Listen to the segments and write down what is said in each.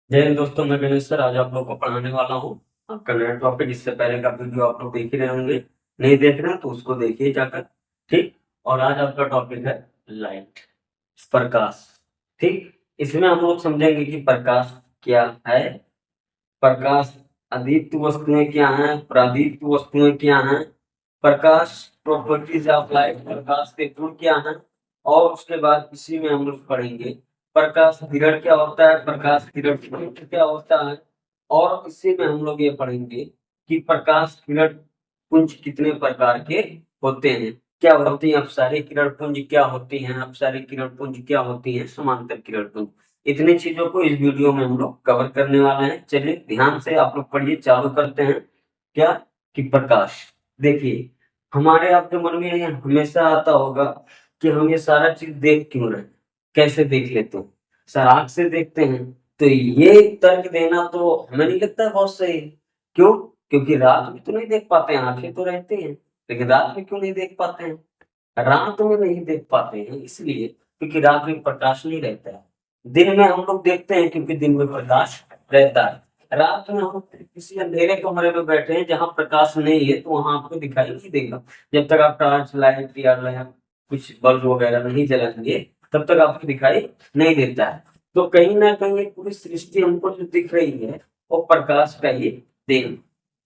जय हिंद दोस्तों, मैं गणेश सर आज आप लोग को पढ़ाने वाला हूँ आपका नया टॉपिक। इससे पहले का वीडियो आप लोग देख ही रहे होंगे। नहीं देख रहे हैं तो उसको देखिए जाकर। ठीक। और आज आपका टॉपिक है लाइट, प्रकाश। ठीक। इसमें हम लोग समझेंगे कि प्रकाश क्या है, प्रकाश अदीप्त वस्तुएं क्या हैं, प्रादीप्त वस्तुएं क्या हैं, प्रकाश प्रॉपर्टीज ऑफ लाइट, प्रकाश के गुण क्या हैं। और उसके बाद इसी में हम लोग पढ़ेंगे प्रकाश किरण क्या होता है, प्रकाश किरण क्या होता है। और इसी में हम लोग ये पढ़ेंगे कि प्रकाश किरण पुंज कितने प्रकार के होते हैं, क्या होती हैं अपसारी किरण पुंज, क्या होती हैं अपसारी किरण पुंज, क्या होती है समांतर किरण पुंज। इतनी चीजों को इस वीडियो में हम लोग कवर करने वाले हैं। चलिए ध्यान से आप लोग पढ़िए, चालू करते हैं। क्या कि प्रकाश, देखिए हमारे आपके मन में ये हमेशा आता होगा कि हम ये सारा चीज देख क्यों रहे हैं, कैसे देख लेते हैं, सर आंख से देखते हैं। तो ये तर्क देना तो हमें नहीं लगता है बहुत सही। क्यों? क्योंकि रात में तो नहीं देख पाते हैं, आंखें तो रहती हैं, लेकिन रात में क्यों नहीं देख पाते हैं? रात में नहीं देख पाते हैं इसलिए क्योंकि रात में प्रकाश नहीं रहता है। दिन में हम लोग देखते हैं क्योंकि दिन में प्रकाश रहता है। रात में हम किसी अंधेरे कमरे में बैठे हैं जहां प्रकाश नहीं है तो वहां आपको दिखाई नहीं देगा। जब तक आप टॉर्च लाइट या लैंप कुछ बल्ब वगैरह नहीं जलाएंगे तब तक आपको दिखाई नहीं देता है। तो कहीं ना कहीं पूरी सृष्टि हमको जो दिख रही है वो प्रकाश का ही देन।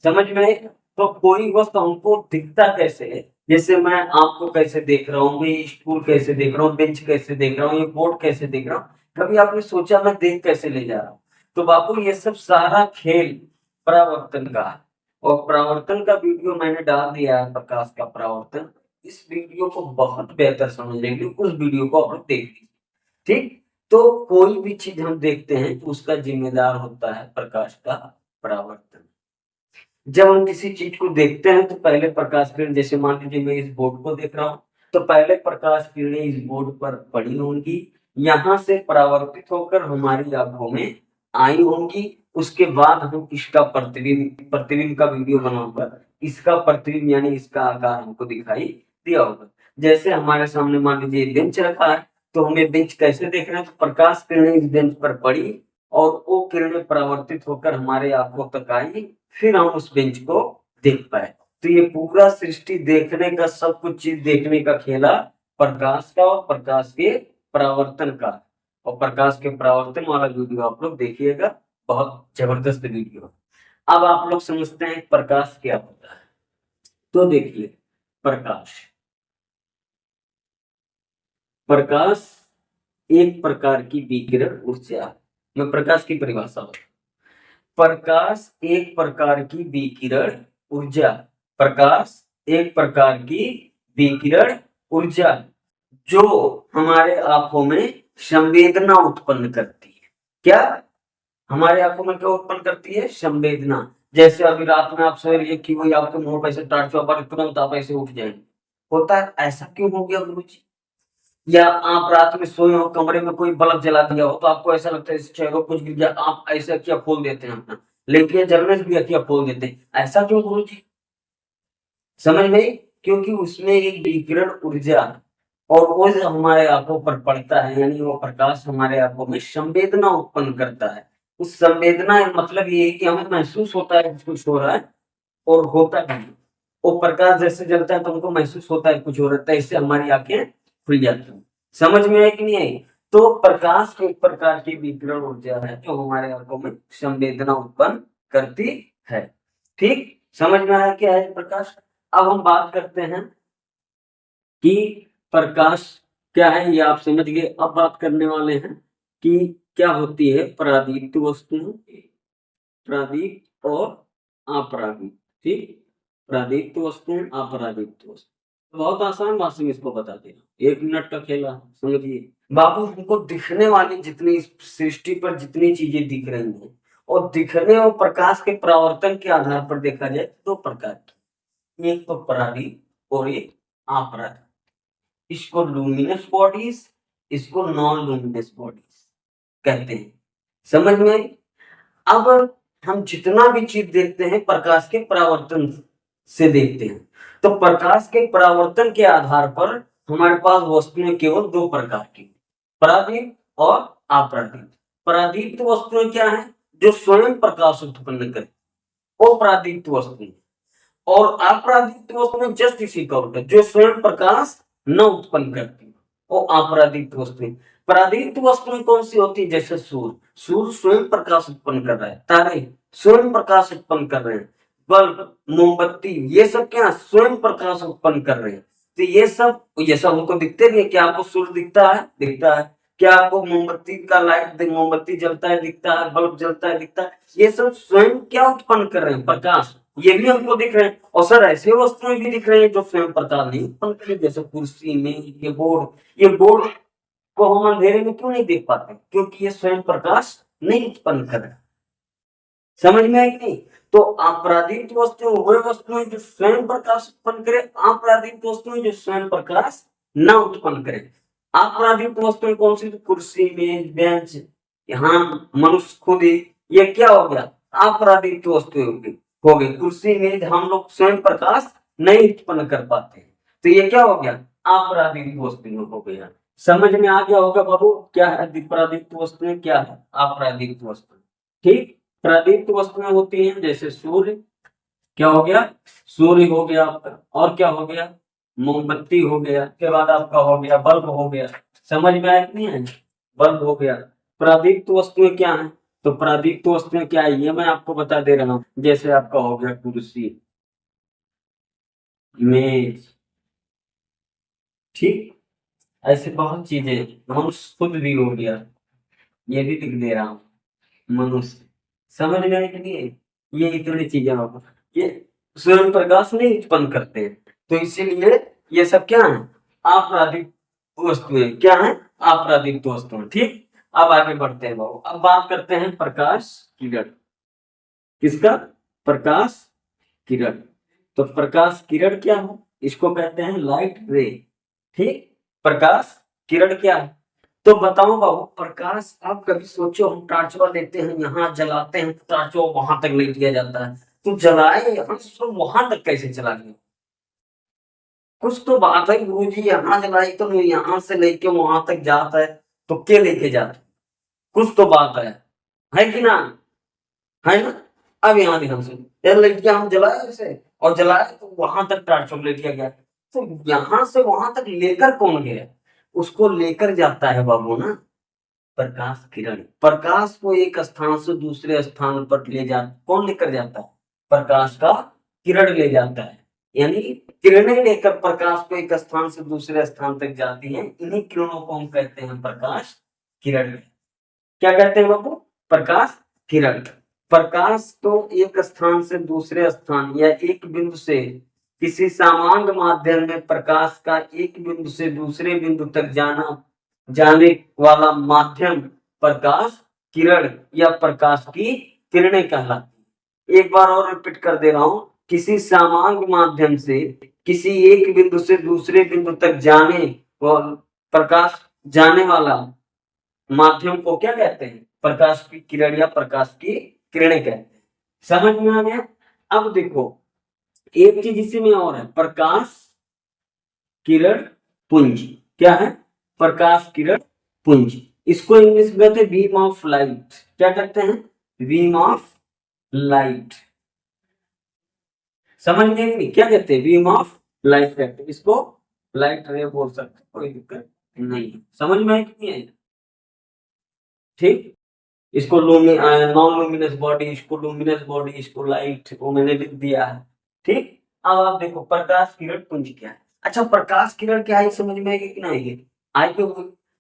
समझ में आए? तो कोई वस्तु हमको दिखता कैसे है, जैसे मैं आपको कैसे देख रहा हूँ, मैं स्टूल कैसे देख रहा हूँ, बेंच कैसे देख रहा हूँ, ये बोर्ड कैसे देख रहा हूँ, कभी आपने सोचा मैं देख कैसे ले जा रहा हूँ? तो बाबू ये सब सारा खेल परावर्तन का है। और परावर्तन का वीडियो मैंने डाल दिया है, प्रकाश का परावर्तन। इस वीडियो को बहुत बेहतर समझने के लिए उस वीडियो को आप लोग देख लीजिए। ठीक। तो कोई भी चीज हम देखते हैं तो उसका जिम्मेदार होता है प्रकाश का परावर्तन। जब हम किसी चीज को देखते हैं तो पहले प्रकाश किरण, जैसे मान लीजिए मैं इस बोर्ड को देख रहा हूँ, तो पहले प्रकाश किरणें इस बोर्ड पर पड़ी होंगी, यहाँ से परावर्तित होकर हमारी आंखों में आई होंगी। उसके बाद हम इसका प्रतिबिंब प्रतिबिंब का वीडियो बनाऊंगा, इसका प्रतिबिंब यानी इसका आकार हमको दिखाई दिया होगा। जैसे हमारे सामने मान लीजिए बेंच रखा है, तो हमें बेंच कैसे देख रहे हैं, तो प्रकाश किरणें इस बेंच पर पड़ी और वो किरणें परावर्तित होकर हमारे आंखों तक आई, फिर हम उस बेंच को देख पाए। तो ये पूरा सृष्टि देखने का, सब कुछ चीज देखने का खेला प्रकाश का और प्रकाश के परावर्तन का। और प्रकाश के परावर्तन वाला वीडियो आप लोग देखिएगा, बहुत जबरदस्त वीडियो। अब आप लोग समझते हैं प्रकाश क्या होता है। तो देखिए प्रकाश, प्रकाश एक प्रकार की विकिरण ऊर्जा है। मैं प्रकाश की परिभाषा बताऊं। प्रकाश एक प्रकार की विकिरण ऊर्जा, प्रकाश एक प्रकार की विकिरण ऊर्जा जो हमारे आंखों में संवेदना उत्पन्न करती है। क्या? हमारे आंखों में क्या उत्पन्न करती है? संवेदना। जैसे अभी रात में आप सोए रहिए कि वही आपके मुंह पर ऐसे टार्च पर तुरंत आप ऐसे उठ जाएंगे, होता है ऐसा क्यों हो गया गुरु जी? या आप रात में सोए हो, कमरे में कोई बल्ब जला दिया हो तो आपको ऐसा लगता है जैसे चेहरों कुछ गिर जाए, आप ऐसे अखियां खोल देते हैं अपना, लेकिन जलने से भी अखियां खोल देते हैं, ऐसा क्यों गुरु जी? समझ में आई? क्योंकि उसमें एक विकिरण ऊर्जा और वो जो हमारे आंखों पर पड़ता है, यानी वो प्रकाश हमारे आंखों में संवेदना उत्पन्न करता है। उस संवेदना का मतलब ये है कि हमें महसूस होता है कि कुछ हो रहा है और होता भी है। वो प्रकाश जैसे जलता है तो हमको महसूस होता है कुछ हो रहा है, इससे हमारी आंखें खुल जाती हैं। समझ में आई कि नहीं आई? तो प्रकाश एक प्रकार की विकिरण ऊर्जा है जो हमारे आंखों में संवेदना उत्पन्न करती है। ठीक। समझ में आया क्या है प्रकाश? अब हम बात करते हैं कि प्रकाश क्या है, ये आप समझ गए। अब बात करने वाले हैं कि क्या होती है परादीप्त वस्तुएं, प्रादीप्त और अपरादीप्त। ठीक। प्रादीप्त वस्तुएं, अपरादीप्त वस्तु, बहुत आसान भाषा में इसको बता देना, 1 मिनट का खेला। समझिए बाबू, हमको दिखने वाली जितनी सृष्टि पर जितनी चीजें दिख रही हैं, और दिखने और प्रकाश के परावर्तन के आधार पर देखा जाए तो 2 प्रकार की, एक तो परादीप्त और एक अपरादीप्त। इसको लूमिनस बॉडीज, इसको नॉन लूमिनस बॉडीज कहते हैं। समझ में आई? अब हम जितना भी चीज देखते हैं प्रकाश के परावर्तन से देखते हैं, तो प्रकाश के परावर्तन के आधार पर हमारे पास वस्तुएं केवल 2 प्रकार की, परादीप्त और अपरादीप्त। परादीप्त वस्तुएं क्या है? जो स्वयं प्रकाश उत्पन्न करे, वो परादीप्त वस्तुएं। और अपरादीप्त वस्तुएं जस्ट इसी का उल्टा, जो स्वयं प्रकाश न उत्पन्न करती, वो अपरादीप्त वस्तुएं। परादीप्त वस्तुएं कौन सी होती है? जैसे सूर्य, सूर्य स्वयं प्रकाश उत्पन्न कर रहा है, तारे स्वयं प्रकाश उत्पन्न कर रहे हैं, बल्ब, मोमबत्ती, ये सब क्या स्वयं प्रकाश उत्पन्न कर रहे हैं। तो ये सब हमको दिखते नहीं। क्या आपको सूर्य दिखता है? दिखता है। क्या आपको मोमबत्ती का लाइट, मोमबत्ती जलता है दिखता है, बल्ब जलता है दिखता है। ये सब स्वयं क्या उत्पन्न कर रहे हैं? प्रकाश। ये भी हमको दिख रहे हैं। और सर ऐसे वस्तुएं भी दिख रहे हैं जो स्वयं प्रकाश नहीं उत्पन्न कर रहे, जैसे कुर्सी में ये बोर्ड को हम अंधेरे में क्यों नहीं देख पाते? क्योंकि ये स्वयं प्रकाश नहीं उत्पन्न कर रहा। समझ में आई कि नहीं? तो अपराधित वस्तुएं वो वस्तुएं जो स्वयं प्रकाश उत्पन्न करे, अपराधित वस्तुएं जो स्वयं प्रकाश न उत्पन्न करे। अपराधित वस्तुएं कौन सी? कुर्सी, मेज, बेंच, यहाँ मनुष्य खुद ही, ये क्या हो गया? अपराधित वस्तुएं हो गई। कुर्सी, मेज हम लोग स्वयं प्रकाश नहीं उत्पन्न कर पाते, तो ये क्या हो गया? अपराधित वस्तुएं हो गया। समझ में आ गया होगा बाबू क्या है अपराधित वस्तुएं, क्या है अपराधित वस्तु? ठीक। प्रादीप्त वस्तुएं होती हैं जैसे सूर्य, क्या हो गया? सूर्य हो गया आपका, और क्या हो गया? मोमबत्ती हो गया, के बाद आपका हो गया बल्ब हो गया। समझ में आया कि नहीं है? बल्ब हो गया। प्रादीप्त वस्तुएं क्या है? तो प्रादीप्त वस्तुएं क्या है ये मैं आपको बता दे रहा हूं। जैसे आपका हो गया कुर्सी, मेज, ठीक, ऐसे बहुत चीजें। मनुष्य खुद भी हो गया, ये भी लिख दे रहा हूं, मनुष्य। समझ में आए कि नहीं? ये इतनी चीजें होगा, ये स्वयं प्रकाश नहीं उत्पन्न करते हैं, तो इसीलिए ये सब क्या है? आपराधिक वस्तुएं। क्या है? आपराधिक वस्तुएं। ठीक। अब आगे बढ़ते हैं बाबू। अब बात करते हैं प्रकाश किरण। किसका? प्रकाश किरण। तो प्रकाश किरण क्या है? इसको कहते हैं लाइट रे। ठीक। प्रकाश किरण क्या है? तो बताओ बाबू, प्रकाश आप कभी सोचो, हम टार्चवा लेते हैं, यहाँ जलाते हैं, टार्चवा वहां तक ले लिया जाता है, तो जलाए यहाँ से वहां तक कैसे चला गया? कुछ तो बात है गुरु जी, यहाँ जलाई तो यहाँ से लेके वहां तक जाता है, तो क्या लेके जाता है? कुछ तो बात है कि ना? है ना? अब यहाँ ध्यान से, यार लड़कियां हम जलाए इसे, और जलाए तो वहां तक टार्चवा ले लिया गया, तो यहाँ से वहां तक लेकर कौन गया? उसको लेकर जाता है बाबू ना प्रकाश किरण। प्रकाश को एक स्थान से दूसरे स्थान पर ले जा कौन लेकर जाता है? प्रकाश का किरण ले जाता है। यानी किरणें लेकर प्रकाश को एक स्थान से दूसरे स्थान तक जाती हैं। इन्हीं किरणों को हम कहते हैं प्रकाश किरण। क्या कहते हैं बाबू? प्रकाश किरण। प्रकाश को एक स्थान से दूसरे स्थान या एक बिंदु से किसी सामान्य माध्यम में प्रकाश का एक बिंदु से दूसरे बिंदु तक जाने वाला माध्यम प्रकाश किरण या प्रकाश की किरणें कहलाती। एक बार और रिपीट कर दे रहा हूं, किसी सामान्य माध्यम से किसी एक बिंदु से दूसरे बिंदु तक प्रकाश जाने वाला माध्यम को क्या कहते हैं? प्रकाश की किरण या प्रकाश की किरणें कहते हैं। समझ में आ गया? अब देखो एक चीज इसी में और है, प्रकाश किरण पुंज। क्या है? प्रकाश किरण पुंज। इसको इंग्लिश में कहते हैं बीम ऑफ लाइट। क्या कहते हैं? Beam of light. समझ में नहीं? क्या कहते हैं? बीम ऑफ लाइट कहते हैं इसको, लाइट रे बोल सकते हैं, कोई दिक्कत नहीं। समझ में है कि नहीं? ठीक। इसको नॉन लुमिनस बॉडी, इसको लुमिनस बॉडी, इसको लाइट, वो मैंने लिख दिया है। ठीक। अब आप देखो प्रकाश किरण पुंज क्या है। अच्छा, प्रकाश किरण क्या है समझ में आएगी कि नहीं आएगी? आएगी।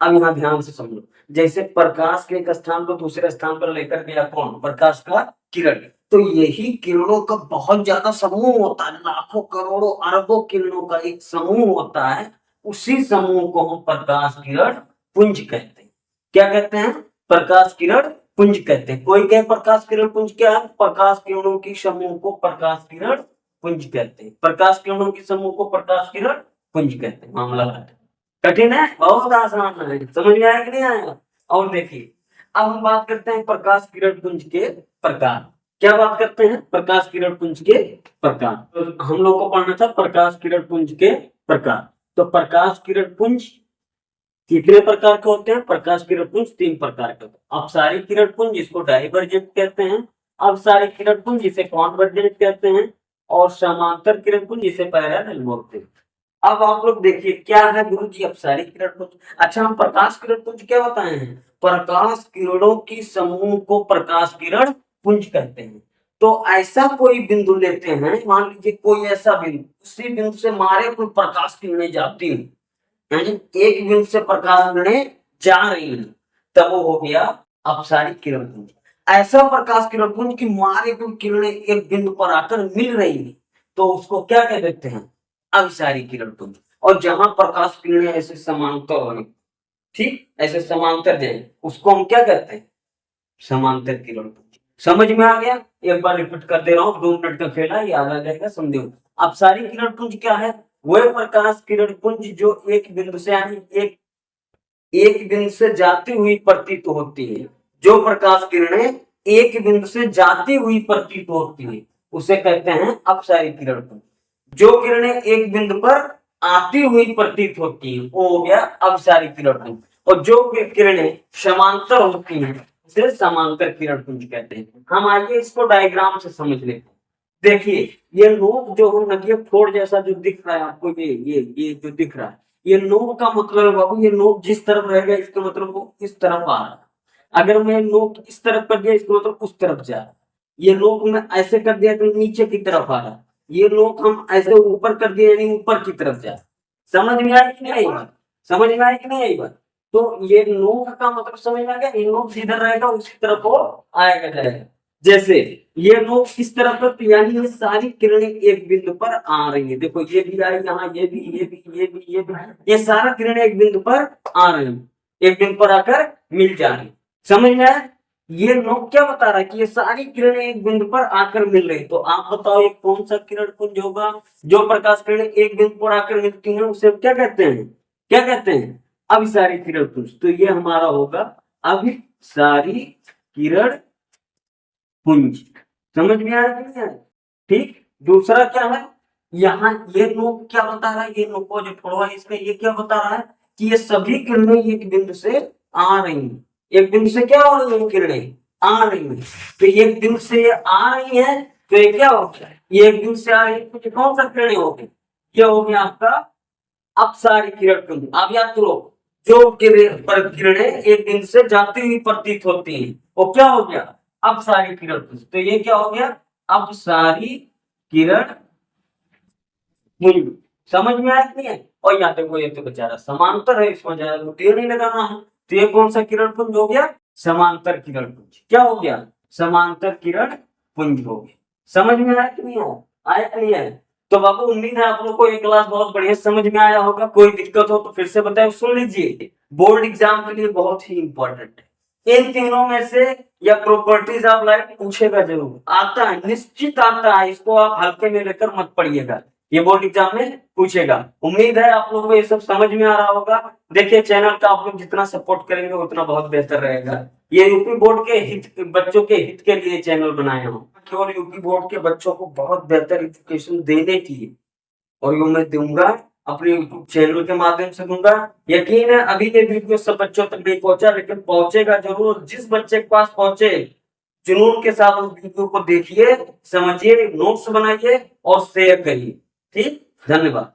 अब यहाँ ध्यान से समझो, जैसे प्रकाश के एक स्थान को दूसरे स्थान पर लेकर गया कौन? प्रकाश का किरण। तो यही किरणों का बहुत ज्यादा समूह होता है, लाखों करोड़ों अरबों किरणों का एक समूह होता है। उसी समूह को हम प्रकाश किरण पुंज कहते हैं। क्या कहते हैं? प्रकाश किरण पुंज कहते हैं। कोई कहे प्रकाश किरण पुंज क्या है? प्रकाश किरणों की समूह को प्रकाश किरण पुंज कहते हैं। प्रकाश किरणों की समूह को प्रकाश किरण पुंज कहते हैं। मामला कठिन है? बहुत आसान है। समझ में आया कि नहीं आया? और देखिए, अब हम बात करते हैं प्रकाश किरण पुंज के प्रकार। क्या बात करते हैं? प्रकाश किरण पुंज के प्रकार। तो हम लोग को पढ़ना था प्रकाश किरण पुंज के प्रकार। तो प्रकाश किरण पुंज कितने प्रकार के होते हैं प्रकाश किरण पुंज? 3 प्रकार के होते हैं। अपसारी किरण पुंज जिसको डाइवर्जेंट कहते हैं, अपसारी किरण पुंज जिसे कॉन्वर्जेंट कहते हैं, और समांतर किरण पुंज जिसे पैरेलल बोलते हैं। अब आप लोग देखिए क्या है गुरु जी अपसारी किरण पुंज। अच्छा, हम प्रकाश किरण पुंज क्या बताए हैं? प्रकाश किरणों की समूह को प्रकाश किरण पुंज कहते हैं। तो ऐसा कोई बिंदु लेते हैं, मान लीजिए कोई ऐसा बिंदु, उसी बिंदु से हमारे कुछ प्रकाश किरणें जाती हैं, यानी एक बिंदु से प्रकाश किरणें जा रही हैं, तब वो हो गया अपसारी किरण पुंज। ऐसा प्रकाश किरण पुंज की मारे कुछ किरणें एक बिंदु पर आकर मिल रही है, तो उसको क्या कह देते हैं? अभिसारी किरण पुंज। और जहां प्रकाश किरणें ऐसे समांतर हो, ठीक ऐसे समांतर जाए, उसको हम क्या कहते हैं? समांतर किरण पुंज। समझ में आ गया? एक बार रिपीट कर दे रहा हूँ, 2 मिनट का खेला, याद आ जाएगा, समझो। अपसारी किरण पुंज क्या है? वह प्रकाश किरण पुंज जो एक बिंदु से, यानी एक बिंदु से जाती हुई प्रतीत होती है। जो प्रकाश किरणें एक बिंदु से जाती हुई प्रतीत होती है, उसे कहते हैं अपसारी किरण पुंज। जो किरणें एक बिंदु पर आती हुई प्रतीत होती है, वो हो गया अपसारी किरण पुंज। और जो किरणें समांतर होती हैं, उसे समांतर किरण पुंज कहते हैं। हम आइए इसको डायग्राम से समझ लेते हैं। देखिए, ये नोक जो हो ना, ये फोड़ जैसा जो दिख रहा है आपको, ये जो दिख रहा है, ये नोक का मतलब है बाबू, ये नोक जिस तरफ रहेगा इसका मतलब वो इस तरफ आ रहा है। अगर मैं नोक इस तरफ कर दिया, इसका मतलब उस तरफ जा रहा है। ये नोक में ऐसे कर दिया तो नीचे की तरफ आ रहा है। ये नोक हम ऐसे ऊपर कर दिए यानी ऊपर की तरफ जा रहा है। समझ में आई कि नहीं आई बात? समझ में आई कि नहीं आई बात? तो ये नोक का मतलब समझ में आ गया। ये नोक जिधर रहेगा उसी तरफ वो आएगा जाएगा। जैसे ये नोक किस तरफ है, तो यानी ये सारी किरणें एक बिंदु पर आ रही है। देखो ये भी आई यहाँ, ये भी, ये भी, ये भी, ये भी, ये सारा किरणें एक बिंदु पर आ रही है, एक बिंदु पर आकर मिल जा रही। समझ में आया? ये नोक क्या बता रहा है कि ये सारी किरणें एक बिंदु पर आकर मिल रही। तो आप बताओ ये कौन सा किरण पुंज होगा? जो प्रकाश किरणें एक बिंदु पर आकर मिलती हैं उसे हम क्या कहते हैं? क्या कहते हैं? अभिसारी किरण पुंज। तो ये हमारा होगा अभिसारी किरण पुंज। समझ में आया कि नहीं आया? ठीक। दूसरा क्या है, यहाँ ये नोक क्या बता रहा है? ये नोक जो फोड़वा है इसमें, ये क्या बता रहा है कि ये सभी किरणें एक बिंदु से आ रही हैं। एक बिंदु से क्या हो रही है? किरणें आ रही है। तो एक बिंदु से ये आ रही है, तो ये क्या हो गया? ये एक बिंदु से आ रही है, तो कौन सा किरणें हो गई? क्या हो गया आपका अपसारी किरण पुंज। आप याद करो, जो किरणें एक बिंदु से जाती हुई प्रतीत होती हैं, वो क्या हो गया? अपसारी किरण पुंज। तो ये क्या हो गया? अपसारी किरण पुंज। समझ में आया कि नहीं है? और यहाँ देखो, ये तो बेचारा समांतर है, इसमें ज्यादा तेल नहीं लगाना है। तो ये कौन सा किरण पुंज हो गया? समांतर किरण पुंज। क्या हो गया? समांतर किरण पुंज हो गया। समझ में आया कि नहीं आया? आया कि नहीं आया? तो बाबू उम्मीद है आप लोग को ये क्लास बहुत बढ़िया समझ में आया होगा। कोई दिक्कत हो तो फिर से बताए, सुन लीजिए, बोर्ड एग्जाम के लिए बहुत ही इंपॉर्टेंट है। इन तीनों में से या प्रॉपर्टीज ऑफ लाइट पूछेगा जरूर, आता है, निश्चित आता है। इसको आप हल्के में लेकर मत पढ़िएगा, ये बोर्ड एग्जाम में पूछेगा। उम्मीद है आप लोगों को ये सब समझ में आ रहा होगा। देखिए, चैनल का आप लोग जितना सपोर्ट करेंगे उतना बहुत बेहतर रहेगा। ये यूपी बोर्ड के हित, बच्चों के हित के लिए चैनल बनाया हूँ, केवल यूपी बोर्ड के बच्चों को बहुत बेहतर एजुकेशन देने की है। और ये मैं दूंगा, अपने यूट्यूब चैनल के माध्यम से दूंगा। यकीन है अभी ये वीडियो सब बच्चों तक नहीं पहुंचा, लेकिन पहुंचेगा जरूर। जिस बच्चे के पास पहुंचे, जुनून के साथ उस वीडियो को देखिए, समझिए, नोट्स बनाइए और शेयर करिए। ठीक, धन्यवाद।